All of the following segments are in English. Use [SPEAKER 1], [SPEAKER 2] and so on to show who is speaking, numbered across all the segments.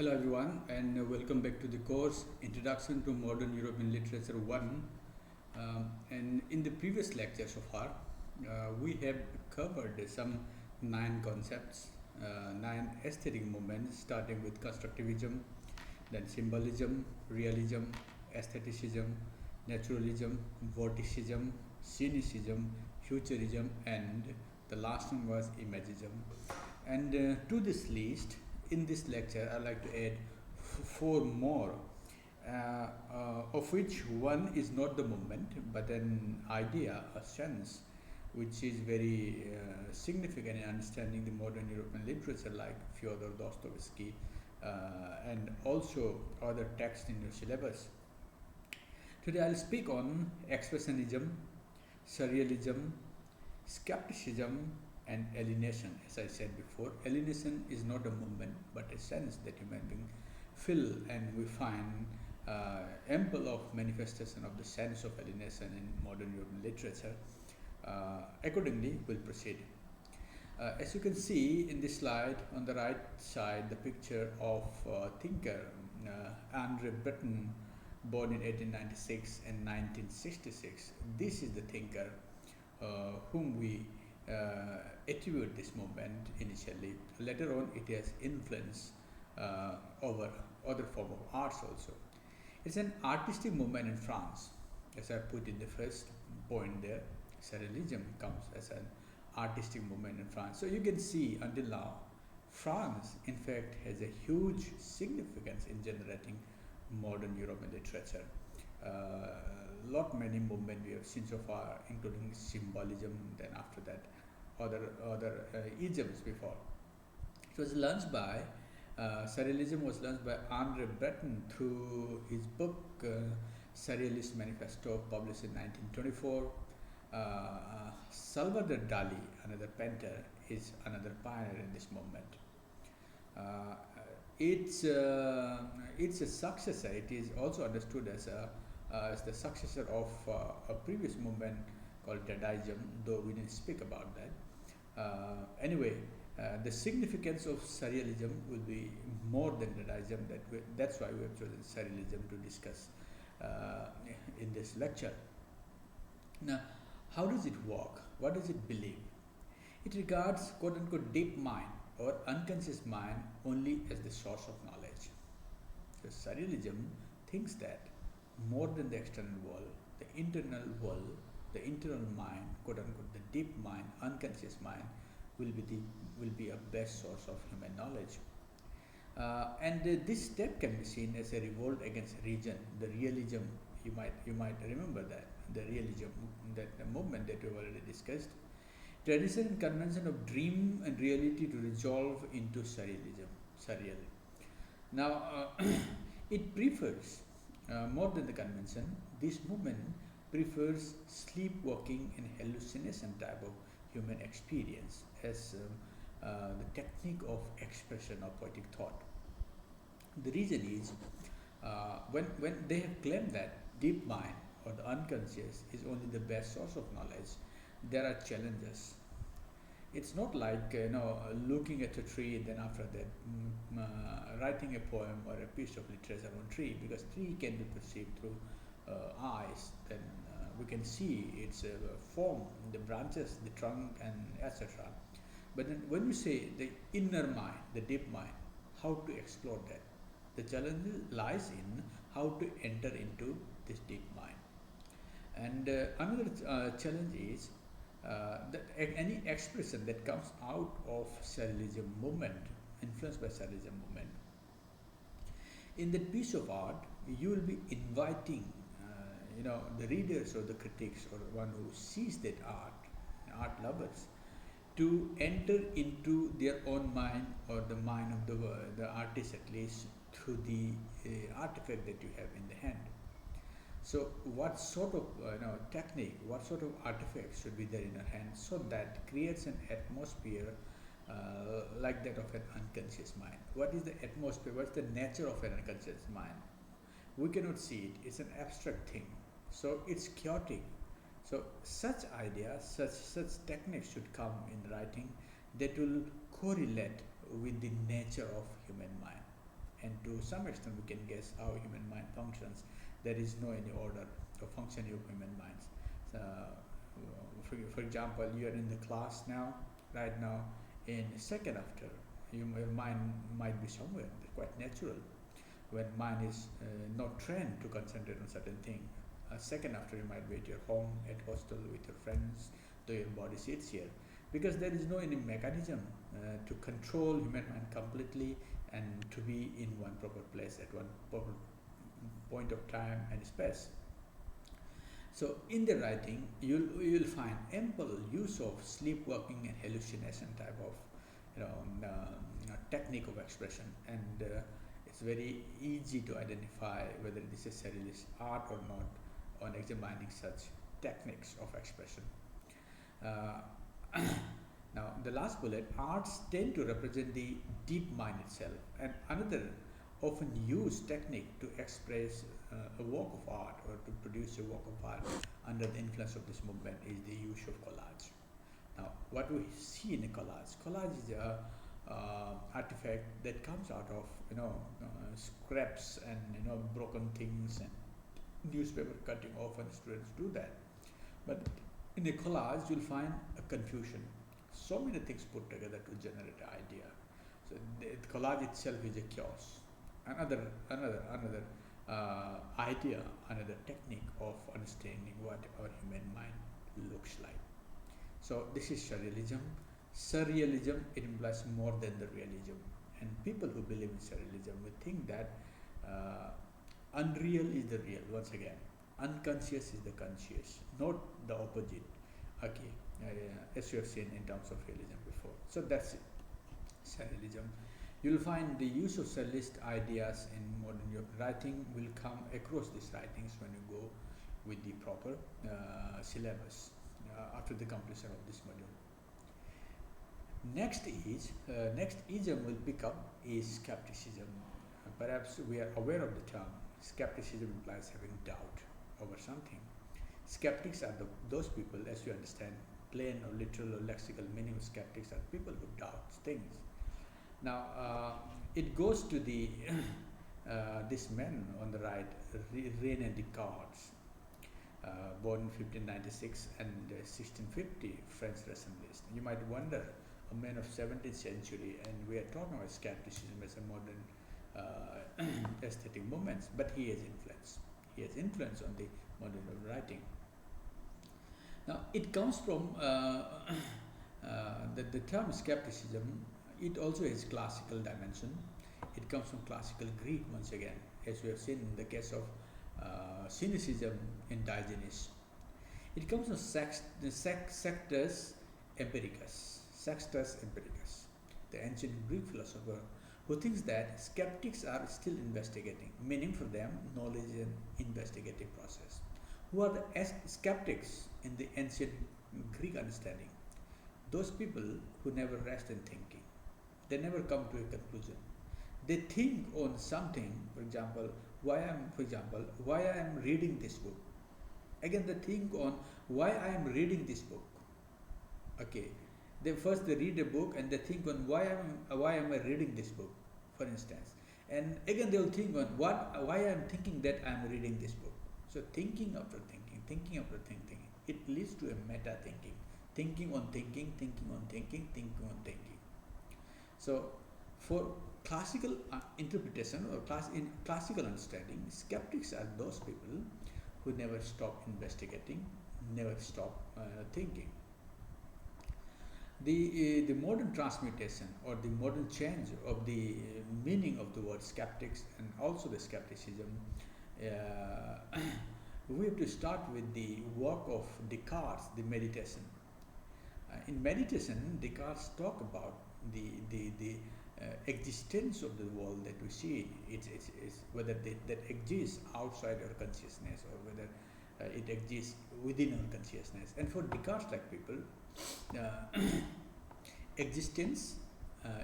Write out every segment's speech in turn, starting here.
[SPEAKER 1] Hello everyone and welcome back to the course Introduction to Modern European Literature 1. And in the previous lecture so far, we have covered some 9 concepts, 9 aesthetic movements starting with constructivism, then symbolism, realism, aestheticism, naturalism, vorticism, cynicism, futurism, and the last one was imagism. And to this list, in this lecture, I'd like to add 4 more, of which one is not the movement but an idea, a sense, which is very significant in understanding the modern European literature, like Fyodor Dostoevsky and also other texts in your syllabus. Today, I'll speak on Expressionism, Surrealism, Skepticism, and alienation. As I said before, alienation is not a movement but a sense that human beings feel, and we find ample of manifestation of the sense of alienation in modern European literature. Accordingly, we'll proceed. As you can see in this slide, on the right side, the picture of thinker Andre Breton, born in 1896 and 1966. This is the thinker whom we attribute this movement initially. Later on, it has influence over other form of arts also. It's an artistic movement in France, as I put in the first point there. Surrealism comes as an artistic movement in France. So you can see until now, France in fact has a huge significance in generating modern European literature. Lot many movements we have seen so far, including symbolism. Then after that, other isms before. It was launched by Surrealism was launched by Andre Breton through his book Surrealist Manifesto, published in 1924. Salvador Dali, another painter, is another pioneer in this movement. It's a successor. It is also understood as the successor of a previous movement called Dadaism, though we didn't speak about that. Anyway, the significance of Surrealism will be more than Dadaism. That's why we have chosen Surrealism to discuss in this lecture. Now, how does it work? What does it believe? It regards quote unquote deep mind or unconscious mind only as the source of knowledge. So Surrealism thinks that more than the external world, the internal world, the internal mind, quote unquote, the deep mind, unconscious mind, will be a best source of human knowledge. And this step can be seen as a revolt against religion, the realism. You might remember that the realism, that the movement that we've already discussed. Tradition and convention of dream and reality to resolve into surrealism, surreal. Now, it prefers more than the convention. This movement prefers sleepwalking and hallucination type of human experience as the technique of expression of poetic thought. The reason is when they have claimed that deep mind or the unconscious is only the best source of knowledge, there are challenges. It's not like looking at a tree and then after that writing a poem or a piece of literature on tree, because tree can be perceived through eyes. Then we can see its form, the branches, the trunk, and etc. But then when we say the inner mind, the deep mind, how to explore that? The challenge lies in how to enter into this deep mind. And another challenge is that any expression that comes out of Surrealism movement, influenced by Surrealism movement, in that piece of art, you will be inviting, the readers or the critics or one who sees that art lovers, to enter into their own mind or the mind of the artist at least through the artifact that you have in the hand. So, what sort of technique, what sort of artifact should be there in your hand, so that creates an atmosphere like that of an unconscious mind? What is the atmosphere? What's the nature of an unconscious mind? We cannot see it. It's an abstract thing. So it's chaotic. So such ideas, such techniques should come in writing that will correlate with the nature of human mind. and to some extent we can guess how human mind functions. There is no any order of functioning of human minds. For example, you are in the class now, right now, in a second after, your mind might be somewhere, quite natural. When mind is not trained to concentrate on certain thing, a second after you might be at your home, at hostel, with your friends, though your body sits here. Because there is no any mechanism to control human mind completely and to be in one proper place at one proper point of time and space. So in the writing, you'll find ample use of sleepwalking and hallucination type of technique of expression, and it's very easy to identify whether it is a surrealist art or not on examining such techniques of expression. Uh, Now, the last bullet, arts tend to represent the deep mind itself, and another often used technique to express a work of art or to produce a work of art under the influence of this movement is the use of collage. Now, what we see in a collage is a artifact that comes out of scraps and broken things and newspaper cutting. Often students do that, but in a collage you'll find a confusion. So many things put together to generate an idea. So the collage itself is a chaos. Another idea, another technique of understanding what our human mind looks like. So this is surrealism. Surrealism, it implies more than the realism. And people who believe in surrealism will think that unreal is the real, once again. Unconscious is the conscious, not the opposite. Okay, as you have seen in terms of realism before. So that's it. Surrealism. You'll find the use of surrealist ideas in modern writing will come across these writings when you go with the proper syllabus after the completion of this module. Next ism will pick up is skepticism. Perhaps we are aware of the term. Skepticism implies having doubt over something. Skeptics are those people, as you understand, plain or literal or lexical meaning of skeptics are people who doubt things. Now, it goes to the this man on the right, René Descartes, born in 1596 and 1650, French rationalist. You might wonder, a man of 17th century, and we are talking about skepticism as a modern aesthetic movement, but he has influence. He has influence on the modern writing. Now, it comes from the term skepticism. It also has classical dimension. It comes from classical Greek once again, as we have seen in the case of cynicism in Diogenes. It comes from Sextus Empiricus. Sextus Empiricus, the ancient Greek philosopher, who thinks that skeptics are still investigating, meaning for them knowledge is an investigative process. Who are the skeptics in the ancient Greek understanding? Those people who never rest in thinking. They never come to a conclusion. They think on something, for example, why I am reading this book. Again, they think on why I am reading this book. Okay, they read a book and they think on why am I reading this book, for instance. And again, they will think on why I am thinking that I am reading this book. So thinking after thinking, it leads to a meta thinking. Thinking on thinking, thinking on thinking, thinking on thinking. So for classical interpretation or classical understanding, skeptics are those people who never stop investigating, never stop thinking. The modern transmutation or the modern change of the meaning of the word skeptics and also the skepticism, we have to start with the work of Descartes, the meditation. In meditation, Descartes talk about the existence of the world that we see. It's whether that exists outside our consciousness or whether it exists within our consciousness. And for Descartes-like people, existence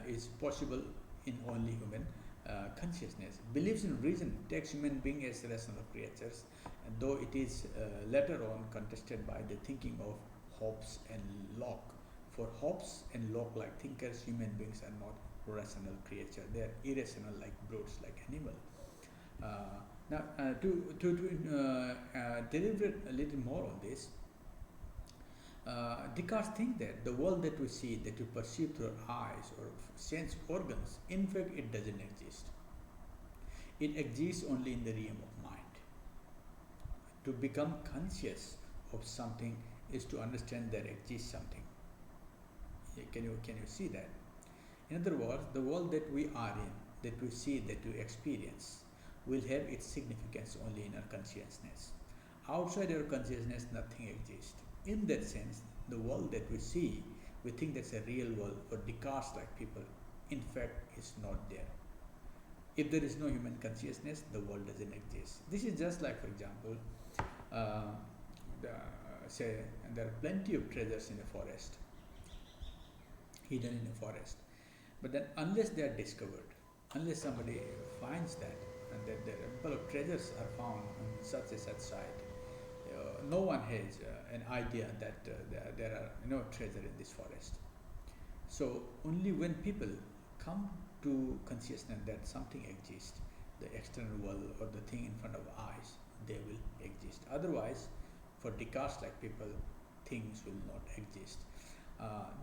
[SPEAKER 1] is possible in only human consciousness. Believes in reason, takes human being as rational creatures, and though it is later on contested by the thinking of Hobbes and Locke. For Hobbes and Locke, like thinkers, human beings are not rational creatures. They are irrational, like brutes, like animal. To deliberate a little more on this, Descartes thinks that the world that we see, that we perceive through our eyes or sense organs, in fact, it doesn't exist. It exists only in the realm of mind. To become conscious of something is to understand there exists something. Can you see that? In other words, the world that we are in, that we see, that we experience, will have its significance only in our consciousness. Outside our consciousness, nothing exists. In that sense, the world that we see, we think that's a real world, or Descartes-like people, in fact, is not there. If there is no human consciousness, the world doesn't exist. This is just like, for example, say there are plenty of treasures in a forest, hidden in a forest. But then unless they are discovered, unless somebody finds that, and that there are a couple of treasures are found on such and such site, no one has an idea that there are no treasure in this forest. So only when people come to consciousness that something exists, the external world or the thing in front of eyes, they will exist. Otherwise, for Descartes-like people, things will not exist.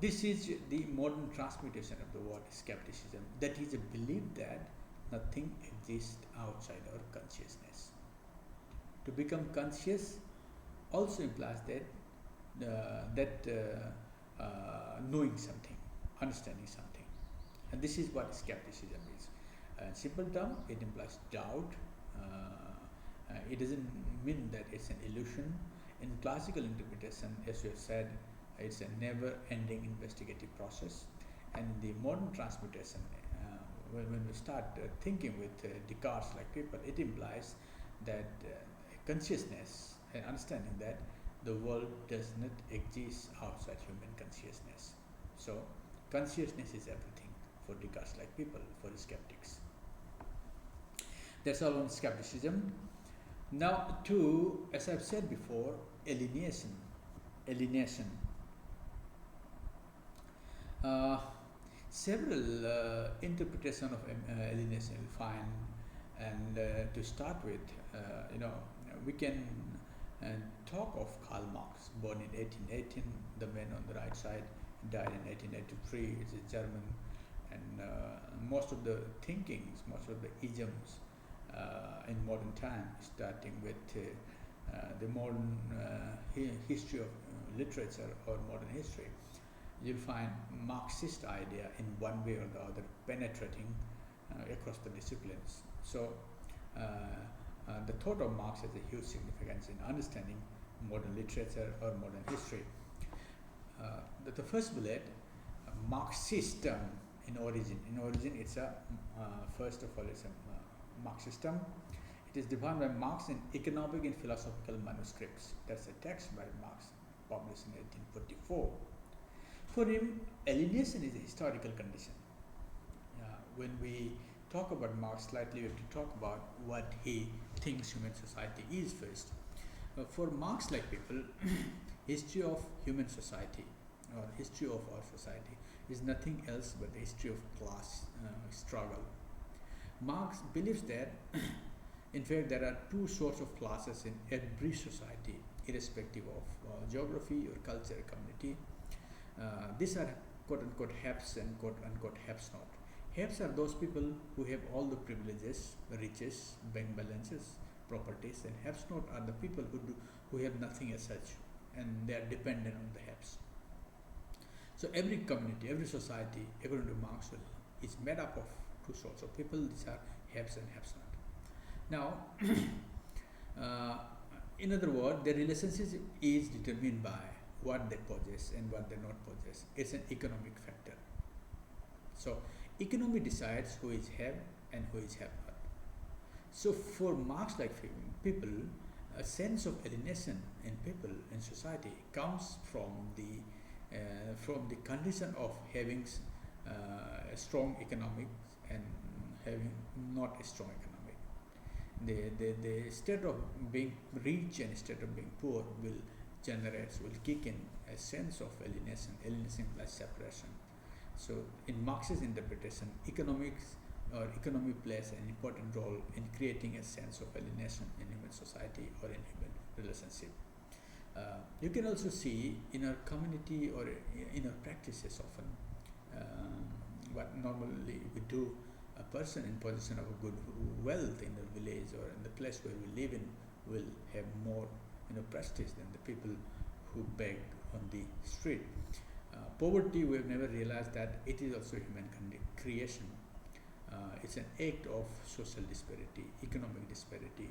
[SPEAKER 1] This is the modern transmutation of the word skepticism. That is a belief that nothing exists outside our consciousness. To become conscious also implies that knowing something, understanding something. And this is what skepticism is. In simple term, it implies doubt. It doesn't mean that it's an illusion. In classical interpretation, as we have said, it's a never-ending investigative process. And in the modern transmutation, when we start thinking with Descartes-like people, it implies that consciousness and understanding that the world does not exist outside human consciousness. So, consciousness is everything for Descartes-like people, for the skeptics. That's all on skepticism. Now, to, as I've said before, alienation. Several interpretations of alienation you'll find, and to start with, we can talk of Karl Marx, born in 1818, the man on the right side, died in 1883. He's a German, and most of the thinkings, most of the isms in modern time, starting with the modern history of literature or modern history, you'll find Marxist idea in one way or the other penetrating across the disciplines. So the thought of Marx has a huge significance in understanding modern literature or modern history. The first bullet, Marxism in origin. In origin, it's a first of all, it's a Marxism. It is defined by Marx in Economic and Philosophical Manuscripts. That's a text by Marx, published in 1844. For him, alienation is a historical condition. When we talk about Marx slightly, we have to talk about what he thinks human society is first. For Marx-like people, history of human society or history of our society is nothing else but the history of class struggle. Marx believes that, in fact, there are two sorts of classes in every society, irrespective of geography or culture or community. These are quote-unquote haves and quote-unquote haves not. Haves are those people who have all the privileges, riches, bank balances, properties, and haves not are the people who have nothing as such, and they are dependent on the haves. So every community, every society, according to Marx, is made up of two sorts of people. These are haves and haves not. Now, in other words, their relationship is determined by what they possess and what they not possess. It's an economic factor. So economy decides who is have and who is have not. So for Marx-like people, a sense of alienation in people in society comes from the condition of having a strong economic and having not a strong economic. The state of being rich and state of being poor will generates, will kick in a sense of alienation. Alienation plus separation. So in Marx's interpretation, economics or economy plays an important role in creating a sense of alienation in human society or in human relationship. You can also see in our community or in our practices often what normally we do. A person in possession of a good wealth in the village or in the place where we live in will have more prestige than the people who beg on the street. Poverty, we have never realized that it is also human creation. It's an act of social disparity, economic disparity,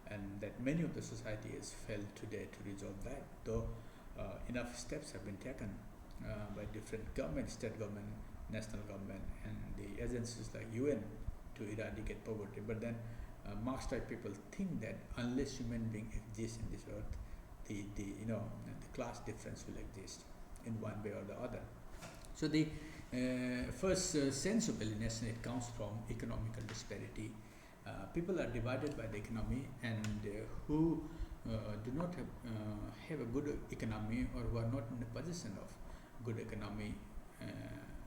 [SPEAKER 1] and that many of the society has failed today to resolve that, though enough steps have been taken by different governments, state government, national government, and the agencies like UN to eradicate poverty. But then Marx type people think that unless human being exists in this earth, the class difference will exist in one way or the other. So the first sense of alienation, it comes from economical disparity. People are divided by the economy, and who do not have a good economy, or who are not in the possession of good economy,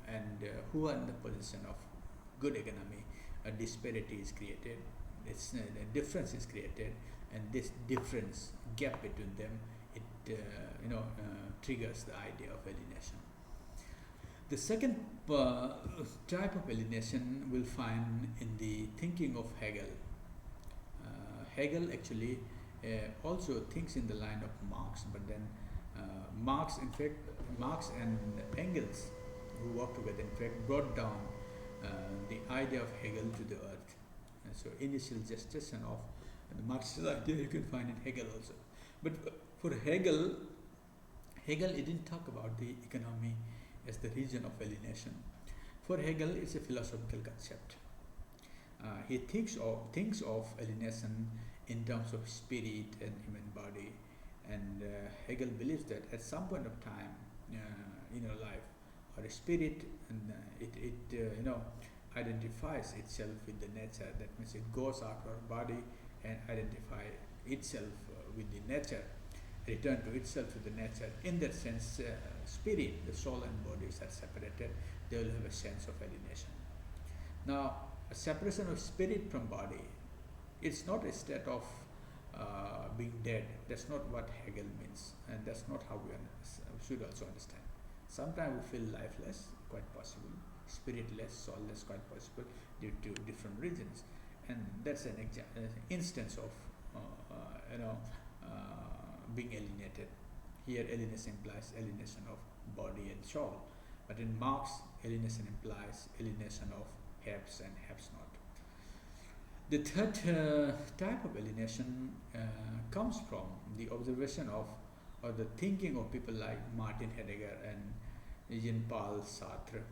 [SPEAKER 1] and who are in the possession of good economy, a disparity is created. A difference is created, and this difference, gap between them, it triggers the idea of alienation. The second type of alienation we'll find in the thinking of Hegel. Hegel actually also thinks in the line of Marx, but then Marx and Engels, who worked together, in fact, brought down the idea of Hegel to the earth. And so initial gestation of the Marxist idea you can find in Hegel also. But for Hegel, he didn't talk about the economy as the region of alienation. For Hegel, it's a philosophical concept. He thinks of alienation in terms of spirit and human body, and Hegel believes that at some point of time in our life, our spirit and it identifies itself with the nature. That means it goes out of our body and identify itself with the nature, return to itself with the nature. In that sense, spirit, the soul and bodies are separated. They will have a sense of alienation. Now, a separation of spirit from body, it's not a state of being dead. That's not what Hegel means, and that's not how we should also understand. Sometimes we feel lifeless, quite possible, spiritless, soulless, quite possible, due to different reasons, and that's an instance of being alienated. Here, alienation implies alienation of body and soul, but in Marx, alienation implies alienation of haves and haves not. The third type of alienation comes from the observation of, or the thinking of people like Martin Heidegger and Jean-Paul Sartre.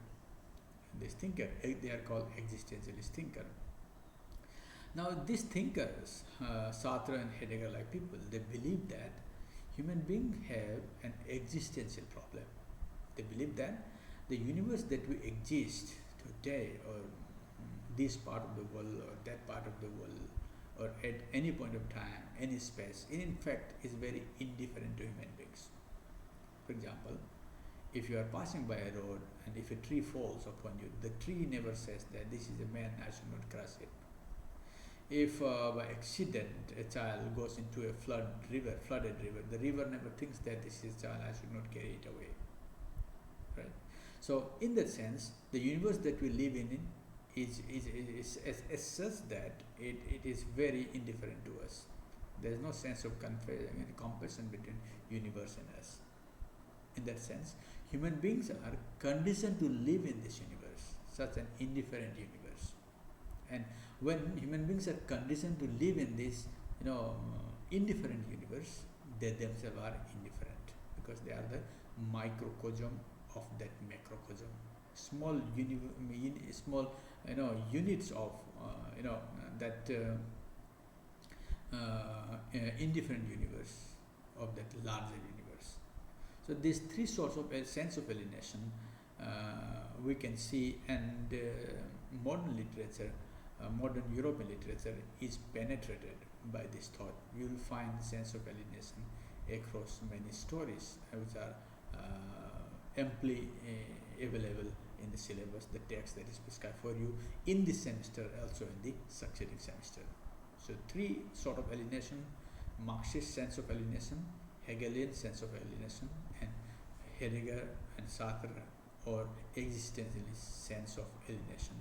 [SPEAKER 1] This thinker, they are called existentialist thinker. Now, these thinkers, Sartre and Heidegger-like people, they believe that human beings have an existential problem. They believe that the universe that we exist today, or this part of the world or that part of the world, or at any point of time, any space, in fact is very indifferent to human beings. For example, if you are passing by a road and if a tree falls upon you, the tree never says that this is a man, I should not crush it. If by accident a child goes into a flooded river, the river never thinks that this is a child, I should not carry it away. Right? So in that sense, the universe that we live in is as such that it is very indifferent to us. There is no sense of compassion between universe and us. In that sense, human beings are conditioned to live in this universe, such an indifferent universe. And when human beings are conditioned to live in this, indifferent universe, they themselves are indifferent because they are the microcosm of that macrocosm. Small units of that indifferent universe of that larger universe. So these three sorts of sense of alienation we can see, and modern literature, modern European literature is penetrated by this thought. You will find sense of alienation across many stories which are amply available in the syllabus, the text that is prescribed for you in this semester, also in the succeeding semester. So three sort of alienation: Marxist sense of alienation, Hegelian sense of alienation, and Heidegger and Sartre or existentialist sense of alienation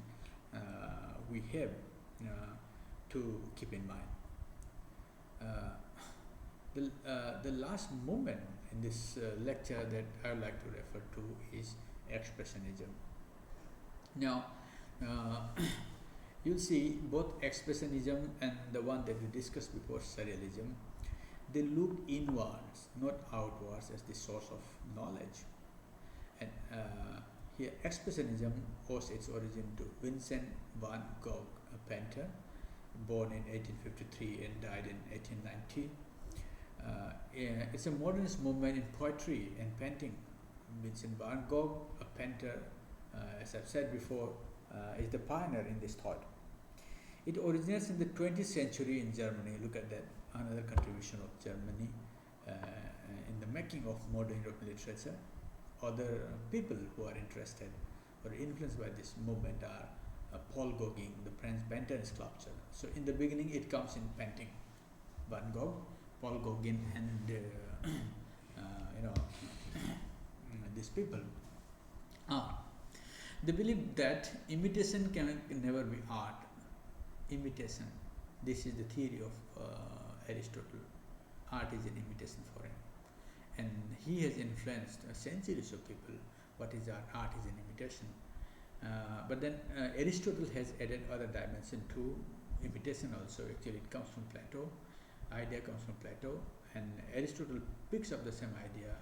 [SPEAKER 1] we have to keep in mind. The last moment in this lecture that I would like to refer to is Expressionism. Now, you'll see both Expressionism and the one that we discussed before, Surrealism, they look inwards, not outwards, as the source of knowledge. And here, Expressionism owes its origin to Vincent van Gogh, a painter, born in 1853 and died in 1890. It's a modernist movement in poetry and painting. Vincent van Gogh, a painter, as I've said before, is the pioneer in this thought. It originates in the 20th century in Germany. Look at that, another contribution of Germany in the making of modern European literature. Other people who are interested or influenced by this movement are Paul Gauguin, the French painter and sculptor. So in the beginning it comes in painting. Van Gogh, Paul Gauguin, and these people. They believe that imitation can never be art. Imitation. This is the theory of Aristotle. Art is an imitation for him. And he has influenced centuries of people. What is art? Art is an imitation. But then Aristotle has added other dimension to imitation also. Actually, it comes from Plato. Idea comes from Plato, and Aristotle picks up the same idea,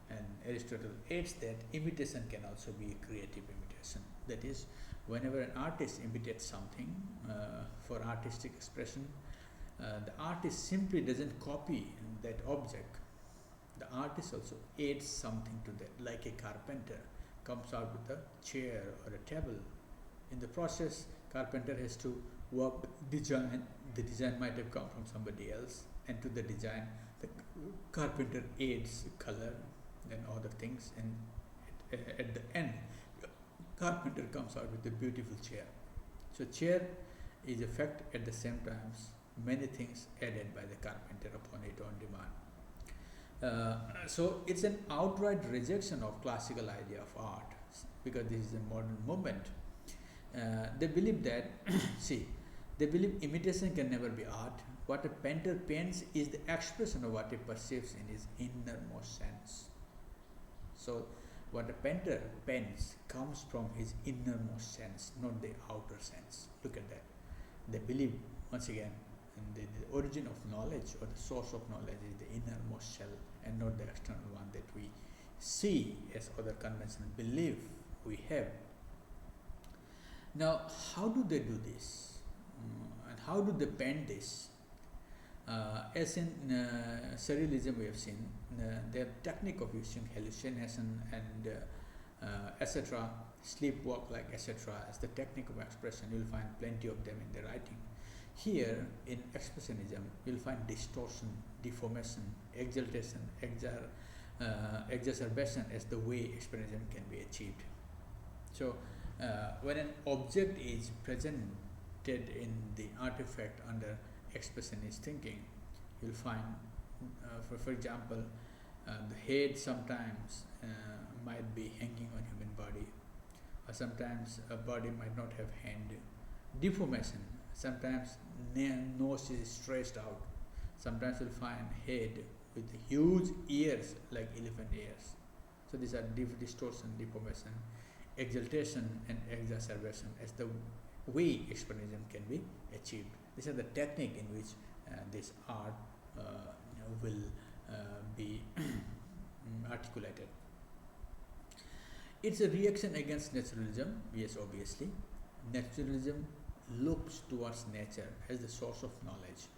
[SPEAKER 1] and Aristotle adds that imitation can also be a creative imitation. That is, whenever an artist imitates something for artistic expression, the artist simply doesn't copy that object. The artist also adds something to that, like a carpenter comes out with a chair or a table. In the process, carpenter has to work design. The design might have come from somebody else, and to the design, the carpenter adds color and other things, and at the end, carpenter comes out with a beautiful chair. So chair is a fact, at the same time many things added by the carpenter upon it on demand. So it's an outright rejection of classical idea of art, because this is a modern movement. They believe that, they believe imitation can never be art. What a painter paints is the expression of what he perceives in his innermost sense. So what a painter paints comes from his innermost sense, not the outer sense. Look at that. They believe, once again, the origin of knowledge or the source of knowledge is the innermost shell and not the external one that we see as other conventional belief we have. Now, how do they do this? And how do they paint this? As in Surrealism, we have seen their technique of using hallucination and etc., sleepwalk like etc. as the technique of expression. You'll find plenty of them in the writing. Here in Expressionism, you'll find distortion, deformation, exaltation, exacerbation as the way expressionism can be achieved. So when an object is presented in the artifact under expressionist thinking, you'll find, for example, the head sometimes might be hanging on human body, or sometimes a body might not have hand. Deformation, sometimes nose is stretched out. Sometimes you'll find head with huge ears like elephant ears. So these are distortion, deformation, exaltation and exacerbation as the way expressionism can be achieved. These are the technique in which this art will be articulated. It's a reaction against naturalism. Yes, obviously. Naturalism looks towards nature as the source of knowledge,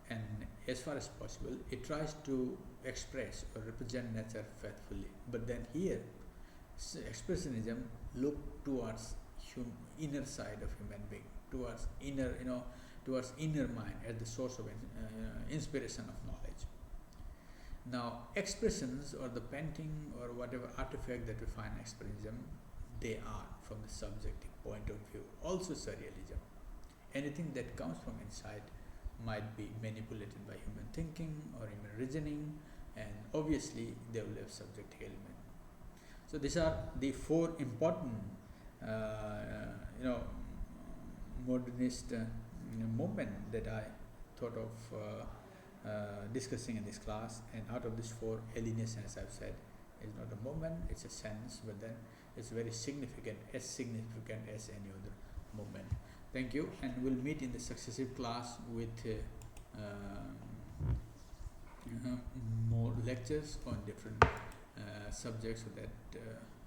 [SPEAKER 1] and as far as possible it tries to express or represent nature faithfully. But then here expressionism look towards inner side of human being, towards inner mind as the source of inspiration of knowledge. Now, expressions or the painting or whatever artifact that we find expressionism, they are from the subjective point of view. Also surrealism. Anything that comes from inside might be manipulated by human thinking or human reasoning, and obviously they will have subjective element. So these are the four important, modernist movement that I thought of discussing in this class. And out of these four, alienation, as I've said, is not a movement; it's a sense, but then it's very significant as any other movement. Thank you, and we'll meet in the successive class with more lectures on different subjects, so that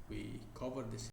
[SPEAKER 1] we cover this